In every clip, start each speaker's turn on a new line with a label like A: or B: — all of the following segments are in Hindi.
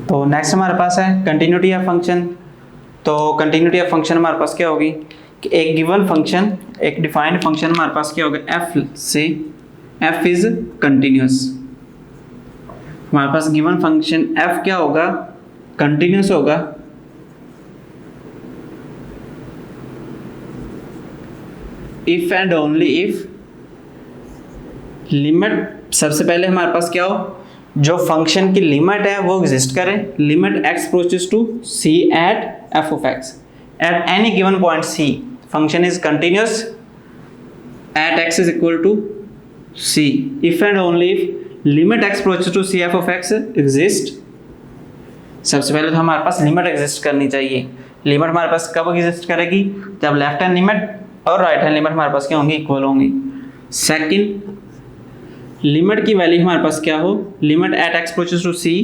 A: तो नेक्स्ट हमारे पास है कंटिन्यूटी ऑफ फंक्शन। तो कंटिन्यूटी ऑफ फंक्शन हमारे पास क्या होगी कि एक गिवन फंक्शन, एक डिफाइंड फंक्शन हमारे पास क्या होगा, एफ से एफ इज कंटिन्यूस। हमारे पास गिवन फंक्शन एफ क्या होगा, कंटिन्यूस होगा if and only if limit, सबसे पहले हमारे पास क्या हो, जो फंक्शन की लिमिट है वो एग्जिस्ट करे, limit x approaches to c at f of x at any given point c function is continuous at x is equal to c if and only if limit x approaches to c f of x exist। सबसे पहले तो हमारे पास लिमिट एग्जिस्ट करनी चाहिए। लिमिट हमारे पास कब एग्जिस्ट करेगी, जब लेफ्ट हैंड लिमिट और राइट हैंड लिमिट हमारे पास क्या होंगी, इक्वल होंगी। सेकंड, लिमिट की वैल्यू हमारे पास क्या हो, limit at x approaches to c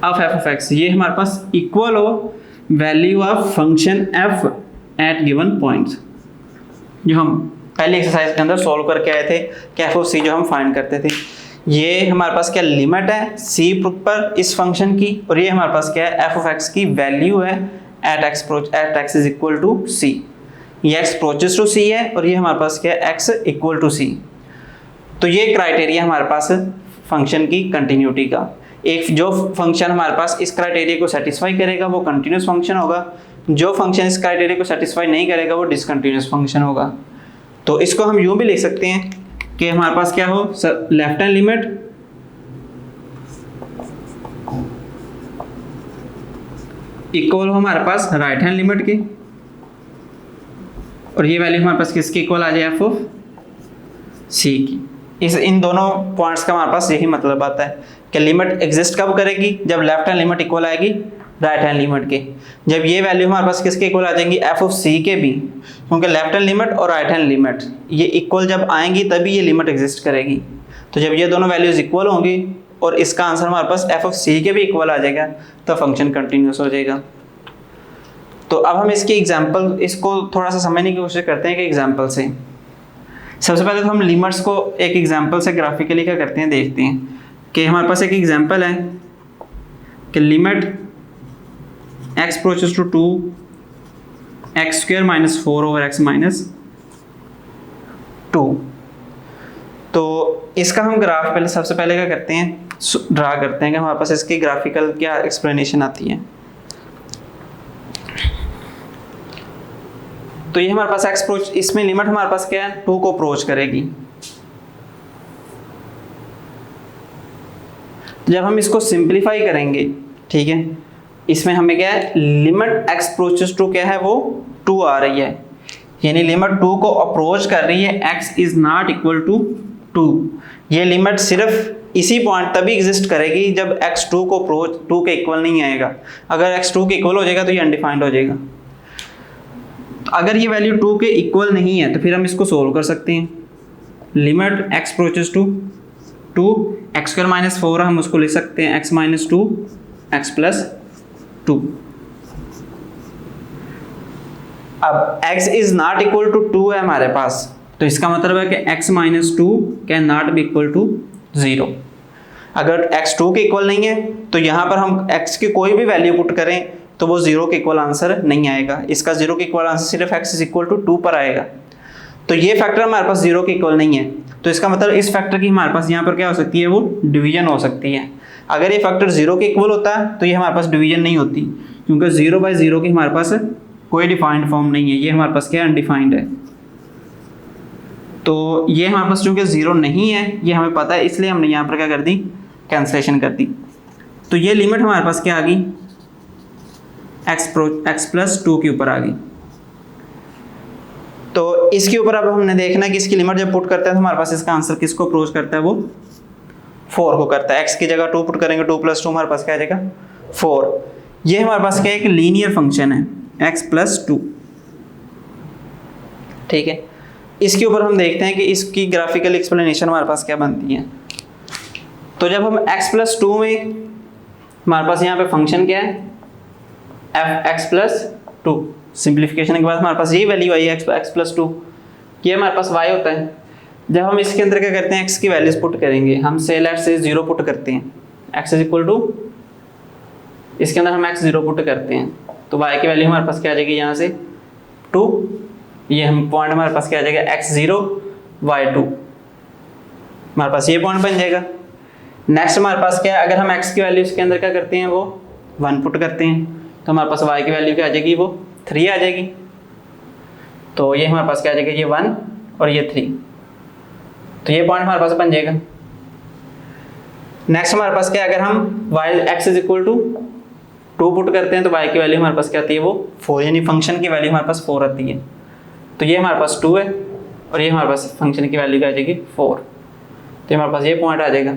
A: of f of x, ये हमारे पास इक्वल हो value of function f at given points, जो हम पहले एक्सरसाइज के अंदर सॉल्व करके आए थे कि f of c जो हम फाइंड करते थे। ये हमारे पास क्या लिमिट है c पर इस फंक्शन की, और ये हमारे पास क्या है, f of x की वैल्यू है at x is equal to c। ये x अप्रोचेस टू c है और ये हमारे पास क्या है, x इक्वल टू c। तो ये क्राइटेरिया हमारे पास फंक्शन की कंटिन्यूटी का। एक जो फंक्शन हमारे पास इस क्राइटेरिया को सेटिस्फाई करेगा वो कंटिन्यूस फंक्शन होगा, जो फंक्शन इस क्राइटेरिया को सेटिस्फाई नहीं करेगा वो डिसकंटिन्यूस फंक्शन होगा। तो इसको हम यूं भी लिख सकते हैं कि हमारे पास क्या हो, लेफ्ट हैंड लिमिट इक्वल हो हमारे पास राइट हैंड लिमिट की, और ये वैल्यू हमारे पास किसकी इक्वल आ जाए, एफ ऑफ सी की। इन दोनों पॉइंट्स का हमारे पास यही मतलब आता है कि लिमिट एग्जिस्ट कब करेगी, जब लेफ्ट हैंड लिमिट इक्वल आएगी राइट हैंड लिमिट के। जब ये वैल्यू हमारे पास किसके इक्वल आ जाएंगी, एफ ऑफ सी के भी, क्योंकि लेफ्ट हैंड लिमिट और राइट हैंड लिमिट ये इक्वल जब आएंगी तभी ये लिमिट एग्जिस्ट करेगी। तो जब ये दोनों वैल्यूज इक्वल होंगी और इसका आंसर हमारे पास एफ ऑफ सी के भी इक्वल आ जाएगा तो फंक्शन कंटिन्यूस हो जाएगा। तो अब हम इसकी एग्जाम्पल, इसको थोड़ा सा समझने की कोशिश करते हैं कि एग्जाम्पल से। सबसे पहले तो हम लिमिट्स को एक एग्जांपल से ग्राफिकली क्या करते हैं, देखते हैं कि हमारे पास एक एग्जांपल है कि limit x approaches to 2x square minus 4 over x minus 2। तो इसका हम ग्राफ पहले सबसे पहले क्या करते हैं, ड्रा करते हैं कि हमारे पास इसकी ग्राफिकल क्या एक्सप्लेनेशन आती है। तो ये हमारे पास x अप्रोच, इसमें लिमिट हमारे पास क्या है, 2 को अप्रोच करेगी। जब हम इसको सिंपलीफाई करेंगे, ठीक है, इसमें हमें क्या है, लिमिट x अप्रोचेस टू क्या है, वो 2 आ रही है, यानी लिमिट 2 को अप्रोच कर रही है, x is not equal to 2। ये लिमिट सिर्फ इसी पॉइंट तभी एग्जिस्ट करेगी जब x 2 को अप्रोच 2 के इक्वल नहीं आएगा। अगर x 2 के इक्वल हो जाएगा तो ये अनडिफाइंड हो जाएगा। अगर ये वैल्यू 2 के इक्वल नहीं है तो फिर हम इसको सोल्व कर सकते हैं। Limit x approaches to 2 x square minus 4, हम उसको लिख सकते हैं x माइनस 2 x प्लस 2। अब x is not equal to 2 है हमारे पास, तो इसका मतलब है कि x minus 2 can not be equal to 0। अगर x 2 के इक्वल नहीं है तो यहाँ पर हम x की कोई भी वैल्यू पुट करें तो वो 0 के इक्वल आंसर नहीं आएगा। इसका 0 के इक्वल आंसर सिर्फ x इज इक्वल टू 2 पर आएगा। तो ये फैक्टर हमारे पास 0 के इक्वल नहीं है, तो इसका मतलब इस फैक्टर की हमारे पास यहाँ पर क्या हो सकती है, वो डिवीजन हो सकती है। अगर ये फैक्टर 0 के इक्वल होता है तो ये हमारे पास डिवीजन नहीं होती, क्योंकि 0/0 की हमारे पास कोई डिफाइंड फॉर्म नहीं है, ये हमारे पास क्या अनडिफाइंड है। तो ये हमारे पास चूँकि 0 नहीं है, ये हमें पता है, इसलिए हमने यहाँ पर क्या कर दी, कैंसलेशन कर दी। तो ये लिमिट हमारे पास क्या आ गई, x प्लस 2 के ऊपर आ गई। तो इसके ऊपर अब हमने देखना है कि इसकी लिमिट जब पुट करते हैं तो हमारे पास इसका आंसर किसको अप्रोच करता है, वो 4 को करता है। x की जगह 2 पुट करेंगे, 2 प्लस 2 हमारे पास क्या आ जाएगा, 4। ये हमारे पास क्या है, एक लीनियर फंक्शन है x प्लस 2, ठीक है। इसके ऊपर हम देखते हैं कि इसकी ग्राफिकल एक्सप्लेनेशन हमारे पास क्या बनती है। तो जब हम x प्लस 2 में, हमारे पास यहाँ पे फंक्शन क्या है, f(x प्लस 2), सिंप्लीफिकेशन के बाद हमारे पास यही वैल्यू आई है x प्लस 2, ये हमारे पास y होता है। जब हम इसके अंदर क्या करते हैं, x की वैल्यूज पुट करेंगे, हम से लेफ्ट से 0 पुट करते हैं, x इज इक्वल टू, इसके अंदर हम x 0 पुट करते हैं तो y की वैल्यू हमारे पास क्या आ जाएगी यहाँ से 2, ये हम पॉइंट हमारे पास क्या आ जाएगा x0 y2, हमारे पास ये पॉइंट बन जाएगा। नेक्स्ट हमारे पास क्या है, अगर हम x की वैल्यू इसके अंदर क्या करते हैं वो 1 पुट करते हैं तो हमारे पास y की वैल्यू क्या आ जाएगी वो 3 आ जाएगी। तो ये हमारे पास क्या आ जाएगा ये 1 और ये 3, तो ये पॉइंट हमारे पास बन जाएगा। नेक्स्ट हमारे पास क्या है, अगर हम y x is equal to 2 put करते हैं तो y की वैल्यू हमारे पास क्या आती है वो 4, यानी फंक्शन की वैल्यू हमारे पास 4 आती है। तो ये हमारे पास 2 है और ये हमारे पास फंक्शन की वैल्यू क्या आ जाएगी 4, तो हमारे पास ये पॉइंट आ जाएगा।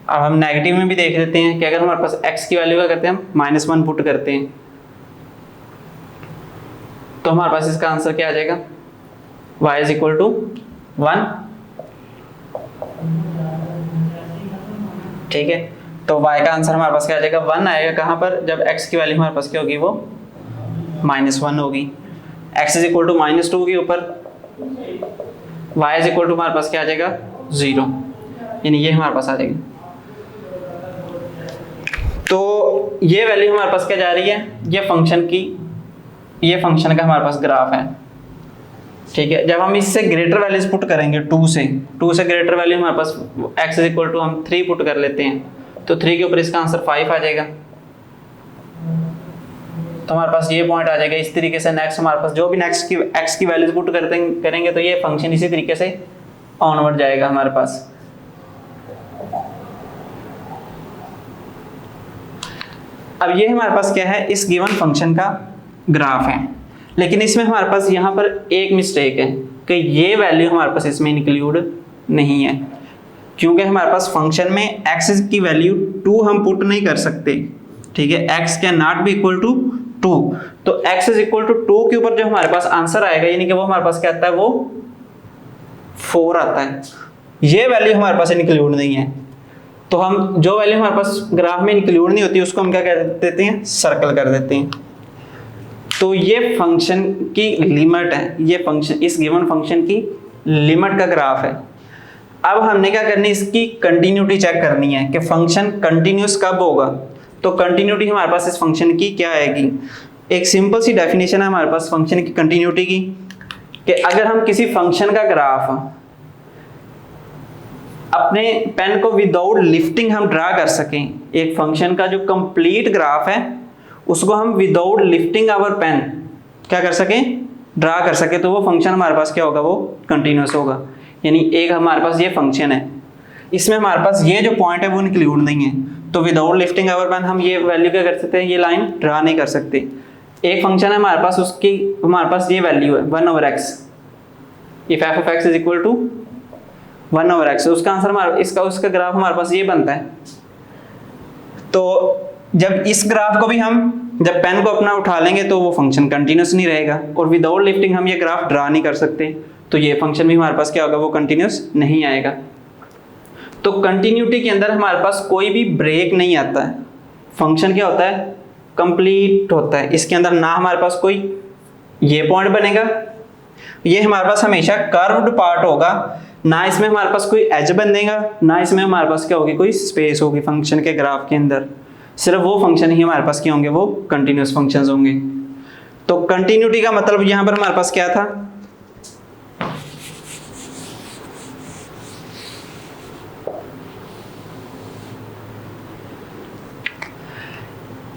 A: अब हम नेगेटिव में भी देख लेते हैं कि अगर हमारे पास x की वैल्यू क्या करते हैं हम -1 पुट करते हैं तो हमारे पास इसका आंसर क्या आ जाएगा y इज इक्वल टू 1। ठीक है, तो y का आंसर हमारे पास क्या आ जाएगा 1 आएगा। कहाँ पर, जब x की वैल्यू हमारे पास क्या होगी वो -1 होगी, x इज इक्वल टू -2 के ऊपर y इज इक्वल टू हमारे पास क्या आ जाएगा 0, यानी ये हमारे पास आ जाएगी। तो ये वैल्यू हमारे पास क्या जा रही है, ये फंक्शन का हमारे पास ग्राफ है। ठीक है, जब हम इससे ग्रेटर वैल्यूज पुट करेंगे 2 से ग्रेटर वैल्यू हमारे पास x इज इक्वल टू हम 3 पुट कर लेते हैं तो 3 के ऊपर इसका आंसर 5 आ जाएगा। तो हमारे पास ये पॉइंट आ जाएगा इस तरीके से। नेक्स्ट हमारे पास जो भी नेक्स्ट की x की वैल्यूज पुट करेंगे तो ये फंक्शन इसी तरीके से ऑनवर्ड जाएगा हमारे पास। अब ये हमारे पास क्या है, इस गिवन फंक्शन का ग्राफ है, लेकिन इसमें हमारे पास यहाँ पर एक मिस्टेक है कि ये वैल्यू हमारे पास इसमें इंक्लूड नहीं है, क्योंकि हमारे पास फंक्शन में x की वैल्यू 2 हम पुट नहीं कर सकते। ठीक है, x can not be equal to 2, तो x इज इक्वल टू 2 के ऊपर जो हमारे पास आंसर आएगा यानी कि वो हमारे पास क्या आता है वो 4 आता है। ये वैल्यू हमारे पास इंक्लूड नहीं है, तो हम जो वैल्यू हमारे पास ग्राफ में इंक्लूड नहीं होती उसको हम क्या कर देते हैं, सर्कल कर देते हैं। तो ये फंक्शन की लिमिट है, ये फंक्शन इस गिवन फंक्शन की लिमिट का ग्राफ है। अब हमने क्या करनी है, इसकी कंटिन्यूटी चेक करनी है कि फंक्शन कंटिन्यूस कब होगा। तो कंटिन्यूटी हमारे पास इस फंक्शन की क्या आएगी, एक सिंपल सी डेफिनेशन है हमारे पास फंक्शन की कंटिन्यूटी की कि अगर हम किसी फंक्शन का ग्राफ अपने पेन को विदाउट लिफ्टिंग हम ड्रा कर सकें, एक फंक्शन का जो कंप्लीट ग्राफ है उसको हम विदाउट लिफ्टिंग आवर पेन क्या कर सकें, ड्रा कर सके, तो वो फंक्शन हमारे पास क्या होगा, वो कंटिन्यूस होगा। यानी एक हमारे पास ये फंक्शन है, इसमें हमारे पास ये जो पॉइंट है वो इंक्लूड नहीं है, तो विदाउट लिफ्टिंग आवर पेन हम ये वैल्यू क्या कर सकते हैं, ये लाइन ड्रा नहीं कर सकते। एक फंक्शन है हमारे पास, उसकी हमारे पास ये वैल्यू है 1/x, if f of x is equal to 1/x, उसका आंसर हमारा उसका ग्राफ हमारे पास ये बनता है। तो जब इस ग्राफ को भी हम जब पेन को अपना उठा लेंगे तो वो फंक्शन कंटिन्यूस नहीं रहेगा, और विदाउट लिफ्टिंग हम ये ग्राफ ड्रा नहीं कर सकते, तो ये फंक्शन भी हमारे पास क्या होगा, वो कंटिन्यूस नहीं आएगा। तो कंटिन्यूटी के अंदर हमारे पास कोई भी ब्रेक नहीं आता है, फंक्शन क्या होता है, कंप्लीट होता है। इसके अंदर ना हमारे पास कोई ये पॉइंट बनेगा, ये हमारे पास हमेशा कर्व्ड पार्ट होगा, ना इसमें हमारे पास कोई एज बनेगा, ना इसमें हमारे पास क्या होगी, कोई स्पेस होगी फंक्शन के ग्राफ के अंदर। सिर्फ वो फंक्शन ही हमारे पास क्या होंगे, वो कंटिन्यूस फंक्शंस होंगे। तो कंटिन्यूटी का मतलब यहां पर हमारे पास क्या था,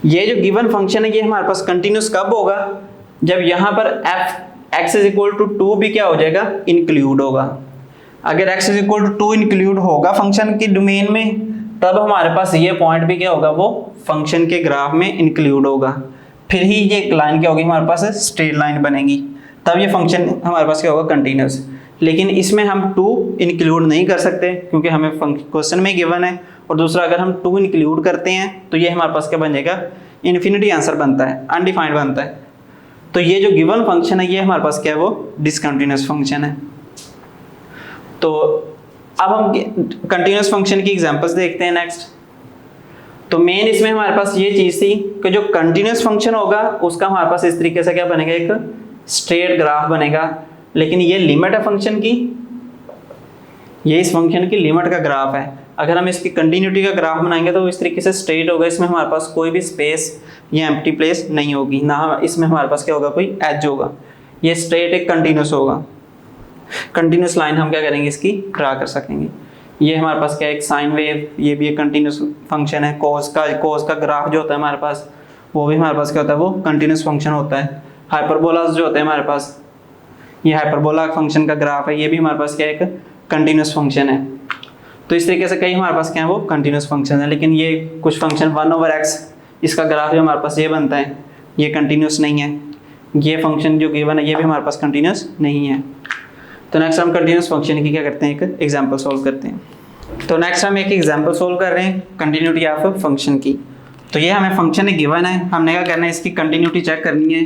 A: ये जो गिवन फंक्शन है ये हमारे पास कंटिन्यूस कब होगा, जब यहां पर x इज इक्वल टू 2 भी क्या हो जाएगा, इंक्लूड होगा। अगर x is equal to 2 include होगा फंक्शन की डोमेन में, तब हमारे पास ये पॉइंट भी क्या होगा, वो फंक्शन के ग्राफ में इंक्लूड होगा। फिर ही ये लाइन क्या होगी, हमारे पास स्ट्रेट लाइन बनेगी, तब ये फंक्शन हमारे पास क्या होगा, कंटिन्यूस। लेकिन इसमें हम 2 इंक्लूड नहीं कर सकते क्योंकि हमें क्वेश्चन में गिवन है, और दूसरा अगर हम 2 इंक्लूड करते हैं तो ये हमारे पास क्या बन जाएगा, इन्फिनिटी आंसर बनता है, अनडिफाइंड बनता है। तो ये जो गिवन फंक्शन है ये हमारे पास क्या है, वो डिसकंटिन्यूस फंक्शन है। तो अब हम कंटिन्यूस फंक्शन की एग्जांपल्स देखते हैं नेक्स्ट। तो मेन इसमें हमारे पास ये चीज थी कि जो कंटिन्यूस फंक्शन होगा उसका हमारे पास इस तरीके से क्या बनेगा, एक स्ट्रेट ग्राफ बनेगा, लेकिन ये लिमिट है फंक्शन की, ये इस फंक्शन की लिमिट का ग्राफ है। अगर हम इसकी कंटिन्यूटी का ग्राफ बनाएंगे तो वो इस तरीके से स्ट्रेट होगा, इसमें हमारे पास कोई भी स्पेस या एम्प्टी प्लेस नहीं होगी, ना इसमें हमारे पास क्या होगा, कोई एज होगा, ये स्ट्रेट एक कंटिन्यूस होगा। कंटिन्यूस लाइन हम क्या करेंगे, इसकी ड्रा कर सकेंगे। ये हमारे पास क्या है, एक साइन वेव, ये भी एक कंटिन्यूस फंक्शन है। कॉस का ग्राफ जो होता है हमारे पास, वो भी हमारे पास क्या होता है, वो कंटिन्यूस फंक्शन होता है। हाइपरबोलास जो होते हैं हमारे पास, ये हाइपरबोला फंक्शन का ग्राफ है, ये भी हमारे पास क्या है, एक कंटिन्यूस फंक्शन है। तो इस तरीके से कई हमारे पास क्या है, वो कंटिन्यूस फंक्शन है। लेकिन ये कुछ फंक्शन 1/x, इसका ग्राफ जो हमारे पास ये बनता है, ये कंटिन्यूस नहीं है। ये फंक्शन जो गिवन है, ये भी हमारे पास कंटिन्यूस नहीं है। तो नेक्स्ट हम कंटिन्यूस फंक्शन की क्या करते हैं, एक एग्जांपल सॉल्व करते हैं। तो नेक्स्ट हम एक एग्जांपल सॉल्व कर रहे हैं कंटिन्यूटी ऑफ फंक्शन की। तो ये हमें फंक्शन एक गिवन है, हमने क्या करना है, इसकी कंटिन्यूटी चेक करनी है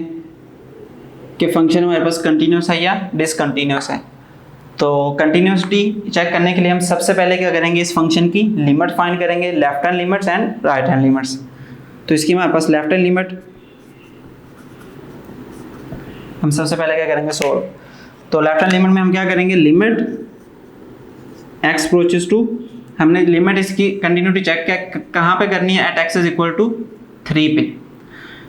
A: कि फंक्शन हमारे पास कंटिन्यूस है या डिसकंटिन्यूस है। तो कंटिन्यूसिटी चेक करने के लिए हम सबसे पहले क्या करेंगे, इस फंक्शन की लिमिट फाइंड करेंगे, left hand limits and right hand limits. तो इसकी हमारे पास लेफ्ट हैंड लिमिट हम सबसे पहले क्या करेंगे, सोल्व। तो लेफ्ट हैंड लिमिट में हम क्या करेंगे, लिमिट x अप्रोचेस टू, हमने लिमिट इसकी कंटिन्यूटी चेक क्या कहाँ पे करनी है, at x is equal to 3 पे।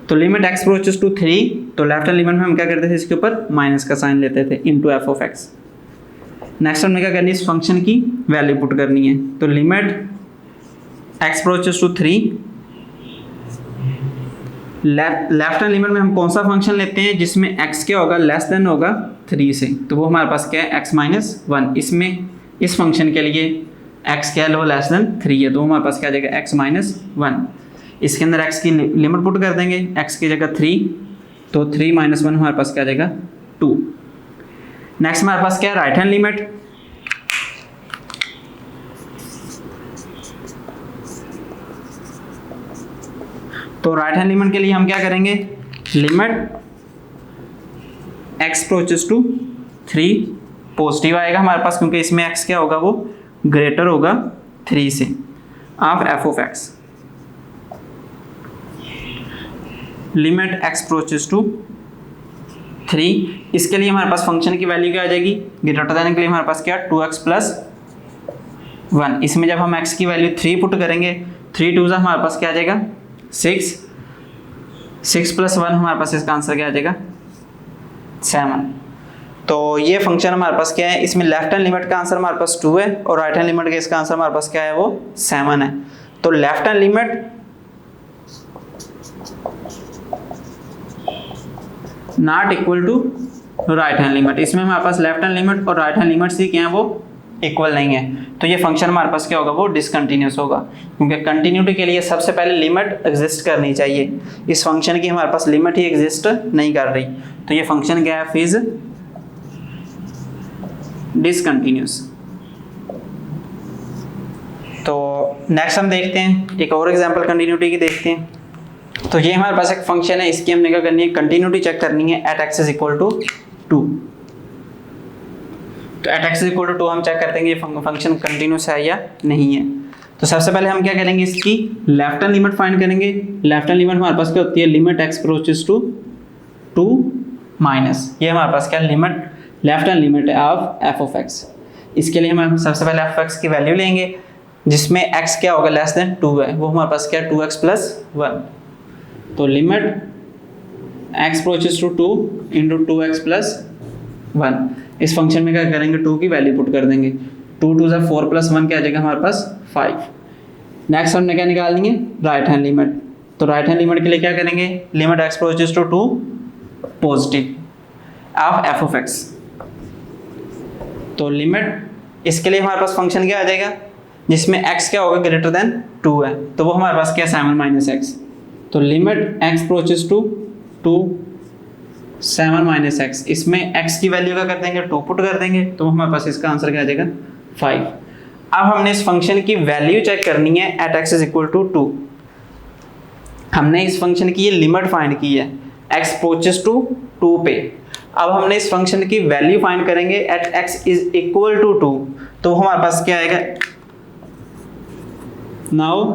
A: तो लिमिट x अप्रोचेस टू 3, तो लेफ्ट हैंड लिमिट में हम क्या करते थे, इसके ऊपर माइनस का साइन लेते थे, into f of x। Next हमने क्या करनी है, इस फंक्शन की वैल्यू पुट करनी है। तो limit x approaches to 3, left hand limit में हम कौन सा फंक्शन लेते हैं जिसमें x क्या होगा, लेस देन होगा 3 से, तो वो हमारे पास क्या है, x माइनस 1। इसमें इस फंक्शन के लिए x क्या है, वो लेस देन 3 है, तो हमारे पास क्या आ जाएगा, x माइनस 1। इसके अंदर x की लिमिट पुट कर देंगे, x की जगह 3, तो 3 माइनस 1 हमारे पास क्या आ जाएगा, 2। नेक्स्ट हमारे पास क्या है, राइट हैंड लिमिट। तो राइट हैंड लिमिट के लिए हम क्या करेंगे, limit x approaches to 3, positive आएगा हमारे पास क्योंकि इसमें x क्या होगा, वो ग्रेटर होगा 3 से, of f of x। Limit x approaches to 3, इसके लिए हमारे पास फंक्शन की वैल्यू क्या आ जाएगी, ग्रेटर देन के लिए हमारे पास क्या, 2x प्लस 1। इसमें जब हम x की वैल्यू 3 पुट करेंगे, 3 2 हमारे पास क्या आ जाएगा, 6 प्लस 1 हमारे पास इसका आंसर क्या आ जाएगा, 7। तो ये फंक्शन हमारे पास क्या है, इसमें लेफ्ट हैंड लिमिट का आंसर हमारे पास 2 है और राइट हैंड लिमिट का इसका आंसर हमारे पास क्या है, वो 7 है। तो left hand limit not equal to right hand limit, इसमें हमारे पास लेफ्ट हैंड लिमिट और राइट हैंड लिमिट से क्या है, वो इक्वल नहीं है। तो ये फंक्शन हमारे पास क्या होगा, वो डिसकंटिन्यूस होगा, क्योंकि कंटिन्यूटी के लिए सबसे पहले लिमिट एग्जिस्ट करनी चाहिए। इस फंक्शन की हमारे पास लिमिट ही एग्जिस्ट नहीं कर रही, तो ये फंक्शन क्या है, इज डिसकंटिन्यूस। तो नेक्स्ट हम देखते हैं एक और एग्जांपल कंटिन्यूटी की देखते हैं। तो ये हमारे पास एक फंक्शन है, इसकी हमने क्या करनी है, कंटिन्यूटी चेक करनी है at x is equal to 2। तो at x is equal to 2 हम चेक करते हैं ये फंक्शन कंटिन्यूस है या नहीं है। तो सबसे पहले हम क्या करेंगे, इसकी लेफ्ट हैंड लिमिट फाइंड करेंगे। लेफ्ट हैंड लिमिट हमारे पास क्या होती है, limit x approaches to 2 minus, ये हमारे पास क्या लिमिट, लेफ्ट हैंड लिमिट है ऑफ f ऑफ x। इसके लिए हम सबसे पहले f of x की वैल्यू लेंगे, जिसमें x क्या होगा, लेस देन 2 है, वो हमारे पास क्या 2x प्लस 1। तो limit x approaches to 2 into 2x plus 1। इस फंक्शन में क्या करेंगे, 2 की वैल्यू पुट कर देंगे, 2 2 जा 4 प्लस 1 क्या आ जाएगा हमारे पास 5। नेक्स्ट हमने क्या निकालनी है, राइट हैंड लिमिट। तो राइट हैंड लिमिट के लिए क्या करेंगे, limit x approaches to 2 positive of f of x। तो लिमिट इसके लिए हमारे पास फंक्शन क्या आ जाएगा, जिसमें x क्या होगा, ग्रेटर देन 2 है, तो वो हमारे पास क्या 7 माइनस x। तो limit x approaches to 7 minus x, इसमें x की वैल्यू क्या कर देंगे, 2 पुट कर देंगे, तो हमारे पास इसका आंसर क्या आ जाएगा 5। अब हमने इस फंक्शन की वैल्यू चेक करनी है at x is equal to 2। हमने इस फंक्शन की ये लिमिट फाइंड की है x अप्रोचेस टू 2 पे। अब हमने इस फंक्शन की वैल्यू फाइंड करेंगे at x is equal to 2, तो हमारे पास क्या आएगा, now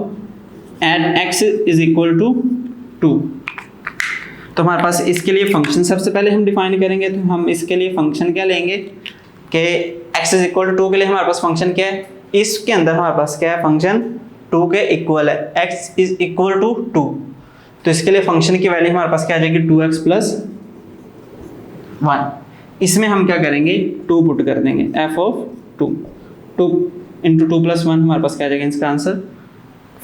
A: at x is equal to 2। तो हमारे पास इसके लिए फंक्शन सबसे पहले हम डिफाइन करेंगे। तो हम इसके लिए फंक्शन क्या लेंगे कि x इज इक्वल टू 2 के लिए हमारे पास फंक्शन क्या है, इसके अंदर हमारे पास क्या है, फंक्शन 2 के इक्वल है, x इज इक्वल टू 2, तो इसके लिए फंक्शन की वैल्यू हमारे पास क्या आ जाएगी 2x प्लस 1। इसमें हम क्या करेंगे 2 पुट कर देंगे, f ऑफ 2, 2 इंटू 2 प्लस 1 हमारे पास क्या आ जाएगा, इसका आंसर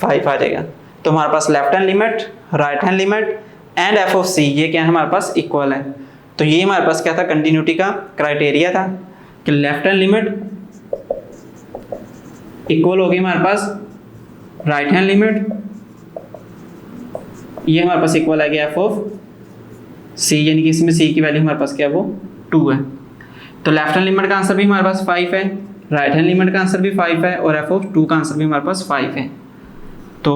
A: 5 आ जाएगा। तो हमारे पास left hand limit, right hand limit and f of c ये क्या है हमारे पास इक्वल है। तो ये हमारे पास क्या था, कंटिन्यूटी का क्राइटेरिया था कि लेफ्ट हैंड लिमिट इक्वल होगी हमारे पास राइट हैंड लिमिट, ये हमारे पास इक्वल आ गया f ऑफ c, यानी कि इसमें c की वैल्यू हमारे पास क्या है वो 2 है। तो लेफ्ट हैंड लिमिट का आंसर भी हमारे पास 5 है, राइट हैंड लिमिट का आंसर भी 5 है और f ऑफ 2 का आंसर भी हमारे पास 5 है। तो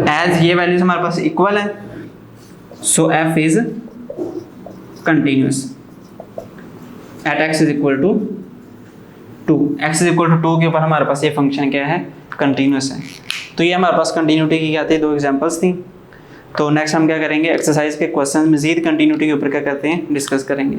A: एज ये वैल्यूज हमारे पास इक्वल है, so f is continuous at x is equal to 2, x is equal to 2 के ऊपर हमारे पास ये फंक्शन क्या है, कंटिन्यूस है। तो ये हमारे पास कंटिन्यूटी की क्या थी, 2 एग्जांपल्स थी। तो नेक्स्ट हम क्या करेंगे, एक्सरसाइज के क्वेश्चन मजीद कंटिन्यूटी के ऊपर क्या करते हैं, डिस्कस करेंगे।